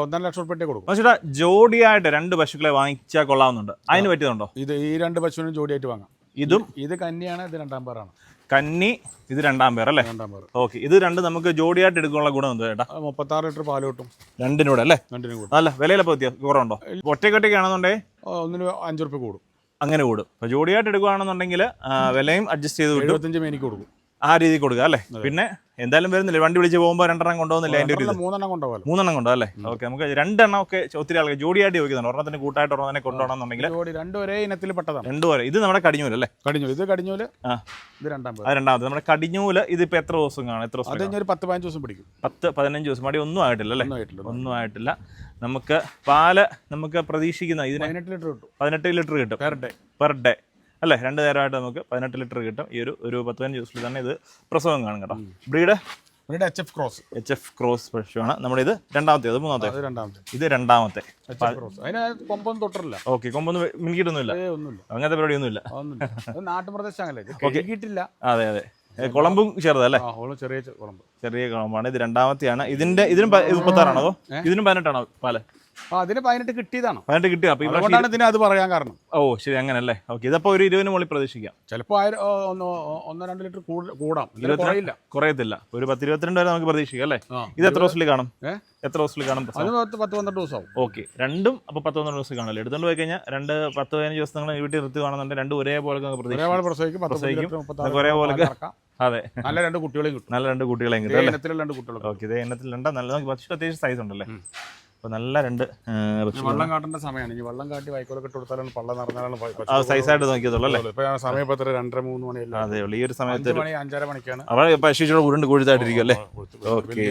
1.5 ലക്ഷം റുപ്യ കൊടുക്കും. പക്ഷേ ജോഡിയായിട്ട് 2 പശുക്കളെ വാങ്ങിച്ചാൽ കൊള്ളാവുന്നുണ്ട്. അതിന് പറ്റിയതുണ്ടോ? ഈ 2 പശുവിനും ജോഡിയായിട്ട് വാങ്ങാം. ഇത് കന്നിയാണ്, ഇത് 2 പേരാണ്. കന്നി, ഇത് 2 പേർ അല്ലേ? 2 പേർ. ഓക്കെ. ഇത് രണ്ട് നമുക്ക് ജോഡിയായിട്ട് എടുക്കാനുള്ള ഗുണം എന്താ ചേട്ടാ? 36 ലിറ്റർ പാല് കിട്ടും രണ്ടിനൂടെ അല്ലേ? രണ്ടിനും കൂടും. അല്ല, വിലയിലപ്പോൾ കുറവുണ്ടോ? ഒറ്റയ്ക്കൊറ്റയ്ക്കാണെന്നുണ്ടേ ഒന്നിന് 5 റുപ്യ കൂടും. അങ്ങനെ കൂടും. അപ്പോൾ ജോഡിയായിട്ട് എടുക്കുകയാണെന്നുണ്ടെങ്കിൽ വിലയും അഡ്ജസ്റ്റ് ചെയ്ത് 75 മേനിക്ക് കൊടുക്കും. ആ രീതി കൊടുക്കുക അല്ലേ? പിന്നെ എന്തായാലും വരുന്നില്ല, വണ്ടി വിളിച്ച് പോകുമ്പോൾ 2 കൊണ്ടുപോകുന്നില്ല. അതിൻ്റെ ഒരു 3 കൊണ്ടുപോകാം. 3 കൊണ്ടോ അല്ലേ? ഓക്കെ. നമുക്ക് 2 ഒക്കെ ഒത്തിരി ആൾക്ക് ജോഡിയായിട്ട് ചോദിക്കുന്നുണ്ട്. ഒരെണ്ണത്തിന് കൂട്ടായിട്ട് ഒരെണ്ണത്തിനെ കൊണ്ടുപോകണമെന്നുണ്ടെങ്കിൽ 2 ഒരേ ഇനത്തിൽ പെട്ടതാണ്. 2 വരെ. ഇത് നമ്മുടെ കടിഞ്ഞൂല് അല്ലേ? ഇത് കടിഞ്ഞൂല്. ഇത് 2 പേർ. രണ്ടാമത് നമ്മുടെ കടിഞ്ഞൂല്. ഇതിപ്പോൾ എത്ര ദിവസം കാണും? എത്ര ദിവസം? അത് കഴിഞ്ഞ 10-15 ദിവസം പിടിക്കും. 10-15 ദിവസം. മടി ഒന്നും ആയിട്ടില്ല അല്ലേ? ഒന്നും ആയിട്ടില്ല. നമുക്ക് പാല് നമുക്ക് പ്രതീക്ഷിക്കുന്ന ഇതിന് 18 ലിറ്റർ കിട്ടും. 18 ലിറ്റർ കിട്ടും പെർ ഡേ അല്ലേ? 2 നേരമായിട്ട് നമുക്ക് 18 ലിറ്റർ കിട്ടും. ഈ ഒരു 10-15 ദിവസത്തിൽ തന്നെ ഇത് പ്രസവം കാണും കേട്ടോ. ബ്രീഡ് HF ക്രോസ് പശുവാണ്. നമ്മുടെ ഇത് രണ്ടാമത്തെ, അത് മൂന്നാമത്തെ? ഇത് രണ്ടാമത്തെ. കൊമ്പൊന്നും തൊട്ടില്ല. ഓക്കെ. കൊമ്പൊന്നും മിനിക്കിട്ടൊന്നുമില്ല, അങ്ങനത്തെ പരിപാടിയൊന്നുമില്ല. നാട്ടുപ്രദേശം. അതെ അതെ. കുളമ്പും ചെറുതല്ലേ? ചെറിയ കുളമ്പാണ്. ഇത് രണ്ടാമത്തെയാണ്. ഇതിനും 36 ആണോ അതോ ഇതിനും 18 ആണോ പാല്? അതിന് 18 കിട്ടിയതാണ്. 18 കിട്ടിയ. അതുകൊണ്ടാണ് ഇതിന് അത് പറയാൻ കാരണം. ഓ ശരി, അങ്ങനല്ലേ? ഓക്കെ. ഇതപ്പോൾ ഒരു 20 മുകളിൽ പ്രതീക്ഷിക്കാം. ചിലപ്പോൾ 1-2 ലിറ്റർ കൂടാം. കുറയത്തില്ല. ഒരു 10-22 വരെ നമുക്ക് പ്രതീക്ഷിക്കാം അല്ലേ? ഇത് എത്ര ദിവസത്തിൽ കാണും? എത്ര ദിവസത്തിൽ കാണും? 10-12 ദിവസമാവും. ഓക്കെ. രണ്ടും അപ്പോൾ 10-12 ദിവസം കാണല്ലേ? എടുത്തുകൊണ്ട് പോയി കഴിഞ്ഞാൽ 2-10-15 ദിവസം നിങ്ങൾ വീട്ടിൽ നിർത്തി കാണുന്നുണ്ടെങ്കിൽ 2 ഒരേപോലെ പ്രസവിക്കും. ഒരേപോലെ. അതെ. നല്ല 2 കുട്ടികളെയും കിട്ടും. നല്ല 2 കുട്ടികളെയും കിട്ടും. ഓക്കെ. ഇതേ ഇനത്തിൽ നല്ല പശു അത്യാവശ്യം സൈസ് ഉണ്ടല്ലേ? അപ്പോൾ നല്ല 2 വെള്ളം കാട്ടേണ്ട സമയമാണ്. ഇനി വെള്ളം കാട്ടി വൈക്കോലൊക്കെ ഇട്ട് കൊടുത്താലാണ് പള്ളം നിറഞ്ഞാലാണ് ആ സൈസായിട്ട് നോക്കിയതുള്ളൂ അല്ലേ? സമയം 2-2-3 മണിയല്ല. അതെ. ഈ ഒരു സമയത്ത് 5-5:30 മണിക്കാണ് അവിടെ പശു ഉരുണ്ട് കൊഴുതായിട്ടിരിക്കും അല്ലേ? ഓക്കെ.